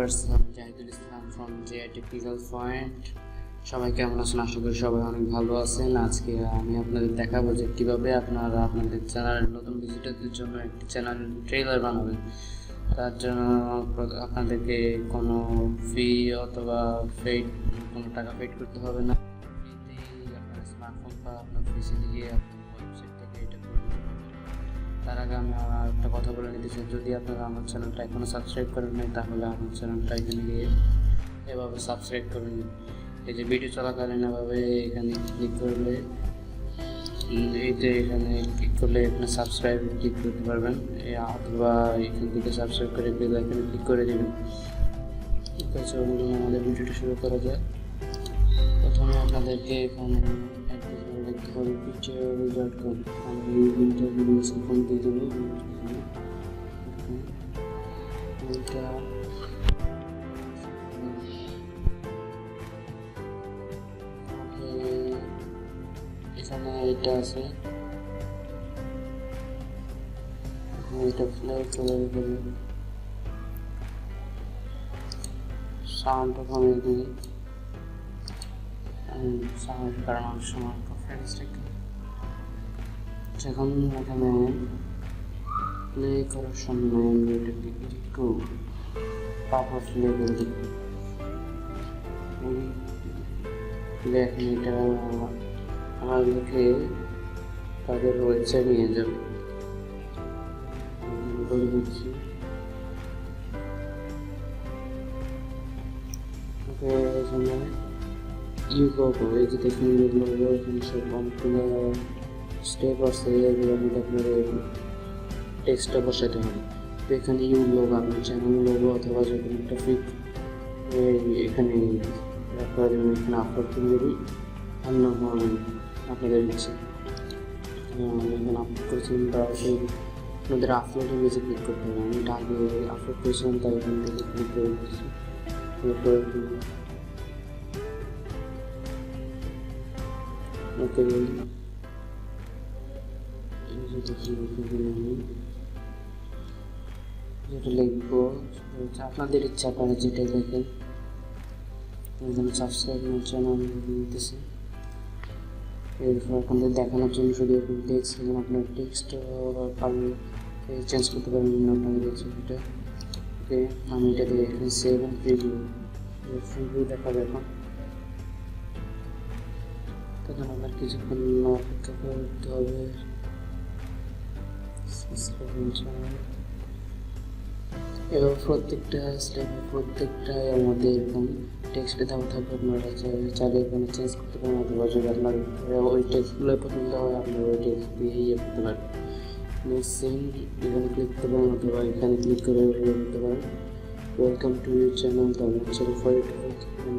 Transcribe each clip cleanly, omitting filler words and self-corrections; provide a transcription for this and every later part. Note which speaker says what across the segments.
Speaker 1: Viewers, আমি জাহিদুল ইসলাম from technical point. সবাই কেমন আছেন? আশা করি সবাই অনেক ভালো আছেন। আজকে আমি আপনাদের দেখাবো যে কীভাবে আপনারা আপনাদের চ্যানেলের নতুন ভিজিটরদের জন্য একটি চ্যানেল ট্রেলার বানাবেন। তার জন্য আপনাদেরকে কোনো ফি অথবা কোনো টাকা পেড করতে হবে না। ফ্রিতেই আপনার স্মার্টফোন বা আপনার পিসি দিয়ে ওয়েবসাইট থেকে এটা করে নিতে পারবেন। তার আগে আমি একটা কথা বলে নিতে চাই, যদি আপনারা আমার চ্যানেলটা এখনও সাবস্ক্রাইব করেন নাই তাহলে আমার চ্যানেলটা এখানে গিয়ে এভাবে সাবস্ক্রাইব করে নিন। এই যে ভিডিও চলাকালীন এভাবে এখানে ক্লিক করলে এখানে ক্লিক করলে এখানে সাবস্ক্রাইব ক্লিক করতে পারবেন, অথবা এখান থেকে সাবস্ক্রাইব করে বেল আইকনে ক্লিক করে দেবেন। ঠিক আছে, আমাদের ভিডিওটা শুরু করা যায়। প্রথমে আপনাদেরকে এখানে দেখতে হবে picture.com। আমি লিঙ্কটা ফোন দিয়ে দেবো। এখানে এটা আছে, এটা প্লে করে দেবো। সাউন্ডটা কমিয়ে দিই, সাউন্ড কারণ অনেক সময় যখন এখানে প্লে করার সময় আমি এটাকে একটু তারপর প্লে করে দিই। এখন এটা আমাদেরকে তাদের ওয়েবসাইট নিয়ে যাবে। বলে দিচ্ছি, এখানে ইউটিউব এই যে দেখুন এখানে সব অনেকগুলো স্টেপ আছে, এগুলোর মধ্যে আপনার টেক্সটটা বসাতে হবে। তো এখানে লোগো, আপনার চ্যানেল লোগো অথবা যে কোনো একটা ফিক এখানে রাখার জন্য এখানে আপলোড করে দেবেন। অন্য আপনাদের ইচ্ছে এখানে আপলোড করেছিলাম, বা সেই আপনাদের আপলোডের নিচে ক্লিক করতে হবে। আমি এটা আগে আপলোড করেছিলাম তাই এখান থেকে ক্লিক করে দিচ্ছি। ওকে, যেটা লিখবো আপনাদের ইচ্ছা, আপনারা যেটা লেখেন। এখানে সাবস্ক্রাইব চ্যানেল দিতেছি। এরপর আপনাদের দেখানোর জন্য শুধু এরকম টেক্সট, এখানে আপনার টেক্সট পারলে চেঞ্জ করতে পারেন আপনাদের এটা। ওকে, আমি এটা দিয়ে এখানে সেভ অ্যান্ড প্রিভিউ দেখাবো এখন। তখন আমার কিছুক্ষণ অপেক্ষা করতে হবে। এবং প্রত্যেকটা স্টেপে প্রত্যেকটাই আমাদের এরকম টেক্সটে দেওয়া থাকবে। আপনারা চাইলে এখানে চেঞ্জ করতে পারেন, অথবা যদি আপনার ওই টেক্সটগুলো পছন্দ হয় আপনার ওই টেক্সট দিয়ে করতে পারেন। সেন্ড এখানে ক্লিক করতে পারেন, অথবা এখানে ক্লিক করে করতে পারেন। ওয়েলকাম টু ইউর চ্যানেল, তারপর ফর ইট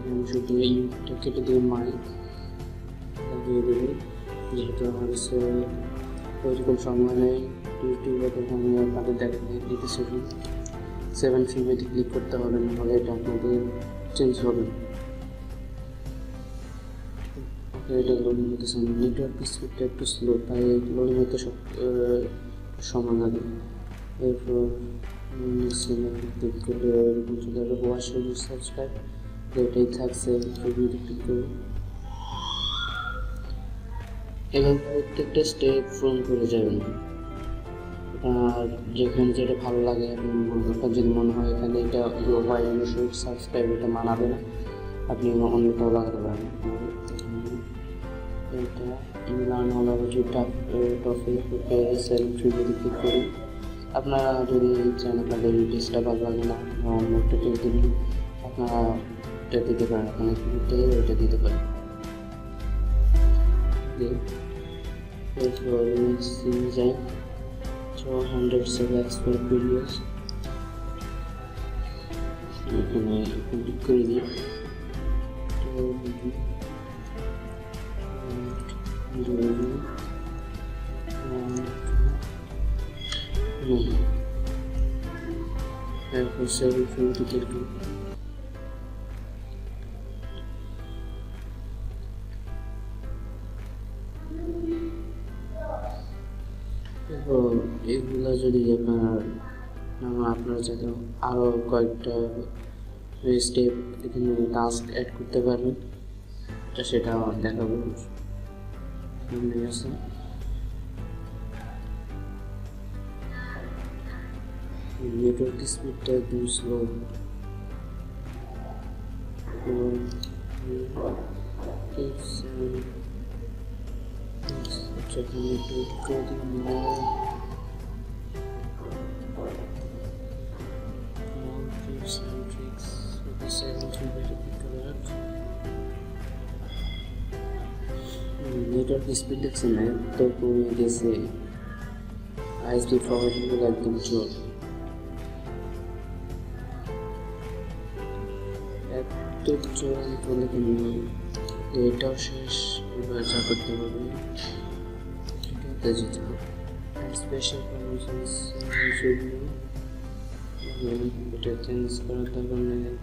Speaker 1: আমি শুধু ইউটা কেটে দিয়ে দিয়ে দেবেন। যেহেতু আমার কাছে ওইরকম সময় নেই ইউটিউবে, তখন আমি আপনাদের দিতে শিখি। 7 ফিল্মেতে ক্লিক করতে হবে, নাহলে এটা আপনাদের চেঞ্জ হবে। এটা লোডিং হতেছে, নেটওয়ার্ক স্পিডটা একটু স্লো, তাই লোডিং হতে সময় লাগে। এরপর ক্লিক করলে এরকম চলে যাবে ওয়াচ সাবস্ক্রাইব, এটাই থাকছে। ভিডিওতে ক্লিক করব এবং প্রত্যেকটা স্টেপ ফোন করে যাবেন। আর যেখানে যেটা ভালো লাগে আপনার যদি মনে হয় এখানে এটা সাবস্ক্রাইব এটা মানাবে না, আপনি অন্যটাও লাগাতে পারেন। এটা ক্লিক করি। আপনারা যদি চান আপনাদের টেস্টটা ভালো লাগে না, অন্য একটা টেস্ট দিবেন, আপনারা এটা দিতে পারেন, এখানে ক্লিকতে ওইটা দিতে পারেন। এরপর যাই 100 selects for videos, এখানে ক্লিক করে দিই। এরপর সেভ ফিল্মটি ক্লিক করি। এগুলো যদি আপনারা চাইতে আরও কয়েকটা স্টেপ এখানে টাস্ক অ্যাড করতে পারবেন, সেটা দেখাবো। সামনে আছে নেটওয়ার্ক স্পিডটা একদম স্লো, নেটওয়ার্ক স্পিড দেখছেন না তো কমে গেছে, আইএসপি ফরওয়ার্ডিং একদম জোর, এত জোর বলে কি এটাও শেষ, এবার যা করতে হবে এটাতে যেতে হবে। স্পেশাল পারমিশনস এটা চেঞ্জ করার দরকার নেই,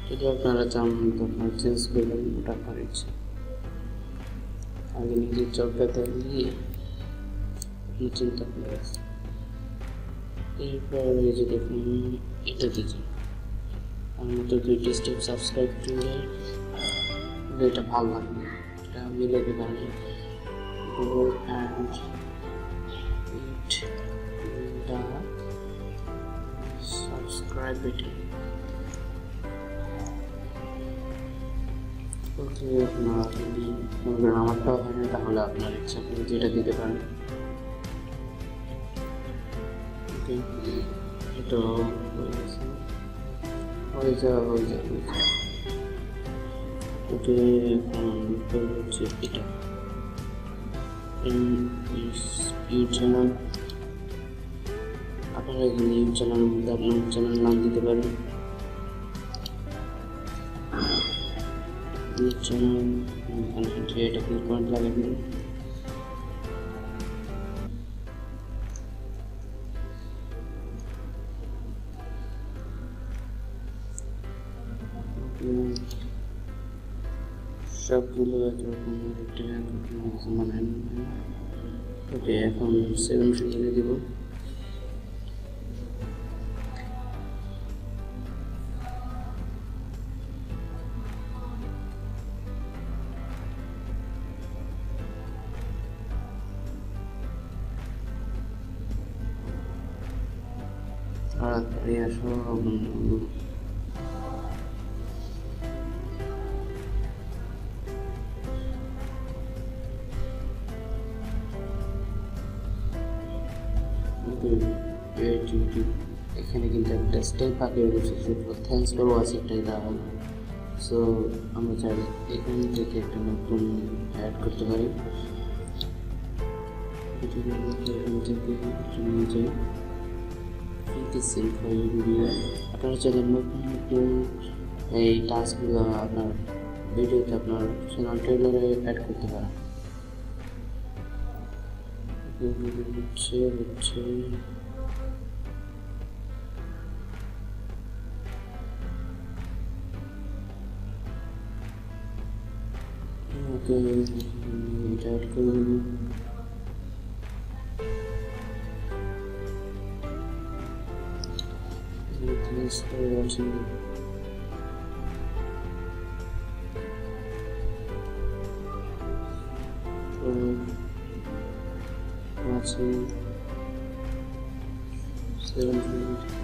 Speaker 1: যদি আপনারা চান তো আপনারা চেঞ্জ করবেন, ওটা আপনার ইচ্ছা। আগে নিজের চরকাতে গিয়ে আপনি চিন্তা করে, এরপর এই যে দেখুন এটাতে যান, আমার মতো 2টি স্টেপ সাবস্ক্রাইব করলে এটা ভালো লাগবে, এটা মিলে দেবেন Google and the subscribe button. ওকে, আপনার যদি আমারটাও হয় না তাহলে আপনার ইচ্ছা আপনি যেটা দিতে পারেন। ওকে, এটা হয়ে যাওয়া ওকে। এখন হচ্ছে এটা ইউটিউব চ্যানেল, আপনারা এখানে ইউটিউব চ্যানেলের মধ্যে আপনার চ্যানেল নাম দিতে পারেন। ইউটিউব চ্যানেল এটা পয়েন্ট লাগাবেন, সবগুলো একরকম মানে। ওকে, এখন 7 দিয়ে দিব। তাড়াতাড়ি আসো। এখানে কিন্তু একটা স্টেপ আগে রয়েছে, থ্যাঙ্কস ফর ওয়াচিং, এটাই দেওয়া হবে। সো আমরা চাই এখান থেকে একটা নতুন অ্যাড করতে পারি, আপনারা চাইলে নতুন নতুন এই টাস্কগুলো আপনার ভিডিওতে আপনার ট্রেলারে অ্যাড করতে পারেন। হচ্ছে ওকে, এটা অ্যাড করে দেব। Thanks for watching. Watching 7 minutes.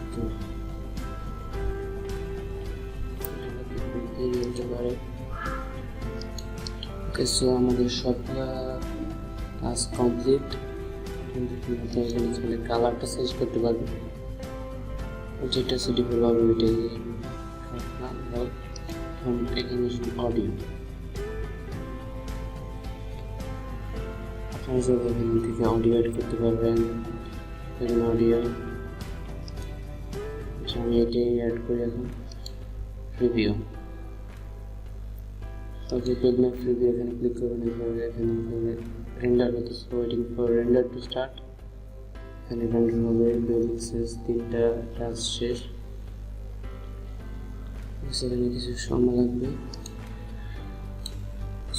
Speaker 1: Okay, so আমাদের সবগুলা কাজ কমপ্লিট। এখানে কালারটা চেঞ্জ করতে পারবে, যেটা সুইটেবল হবে ওইটাই। এখানে অডিও, আপনারা যদি এখান থেকে অডিও অ্যাড করতে পারবেন। এখানে অডিও আমি এটাই অ্যাড করি এখন। প্রিভিউ, ওকে, প্রেগনেন্ট প্রিভিউ এখানে ক্লিক করবেন। এখানে রেন্ডার হতেছে, waiting for render to start. এখানে রেন্ডার হবে, বেসিক শেষ, 3টা টাস্ক শেষ, সেখানে কিছু সময় লাগবে।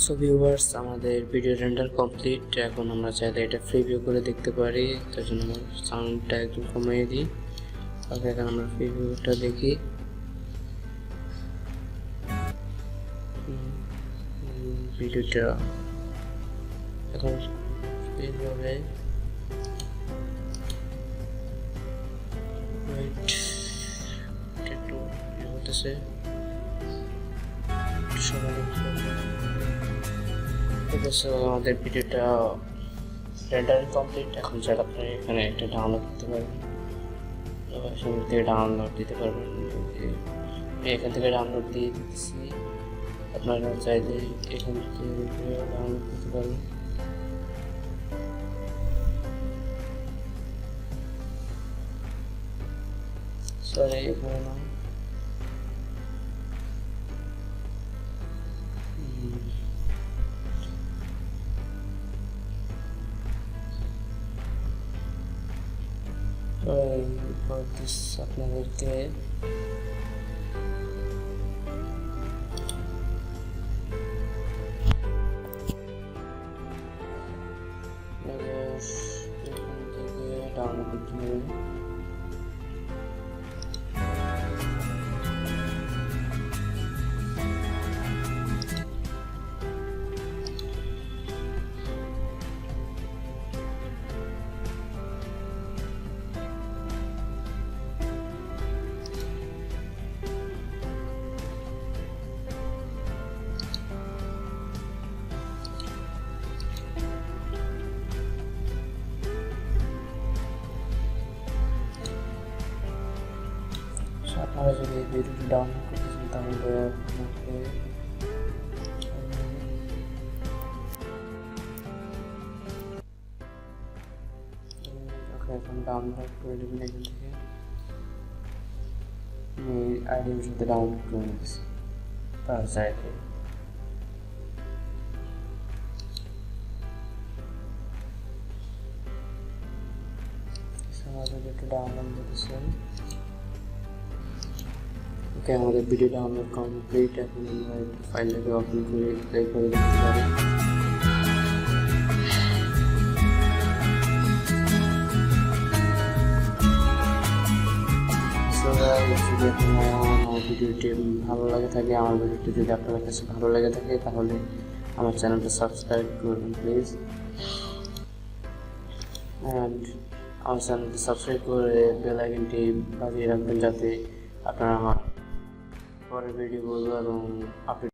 Speaker 1: সো ভিউয়ার্স, আমাদের ভিডিও রেন্ডার কমপ্লিট। এখন আমরা চাইলে এটা প্রিভিউ করে দেখতে পারি, তার জন্য আমরা সাউন্ডটা একটু কমিয়ে দিই। ওকে, এখন আমরা প্রিভিউটা দেখি। ভিডিওটা এখন এইভাবে একটু হতেছে আমাদের ভিডিওটা রেন্ডারিং কমপ্লিট। এখন চাইলে আপনি এখানে একটা ডাউনলোড করতে পারবেন, এখান থেকে ডাউনলোড দিতে পারবেন। এখান থেকে ডাউনলোড দিয়ে দিচ্ছি, আপনারা চাইলে এখান থেকে ডাউনলোড করতে পারবেন। সরি এখানে না, আপনাদেরকে ডাউনলোড করতে হবে। আপনারা যদি এই ভিডিওটি ডাউনলোড করতে চান তাহলে আপনাকে এখন ডাউনলোড করে নেবেন। এখান থেকে আমি আইডির সাথে ডাউনলোড করে নিয়েছি, তার চাইলে আমাদের একটু ডাউনলোড করতেছেন। ওকে, আমাদের ভিডিও ডাউনলোড কমপ্লিট। এখন আমরা ফাইলটাকে ওপেন করে প্লে করে দেখতে পারি। যদি আপনার আমার ভিডিওটি ভালো লাগে থাকে, আমার ভিডিওটি যদি আপনার কাছে ভালো লেগে থাকে তাহলে আমার চ্যানেলটা সাবস্ক্রাইব করবেন প্লিজ। অ্যান্ড আমার চ্যানেলটি সাবস্ক্রাইব করে বেল আইকনটি বাজিয়ে রাখবেন যাতে আপনারা আমার পরের ভিডিওগুলো এবং আপডেট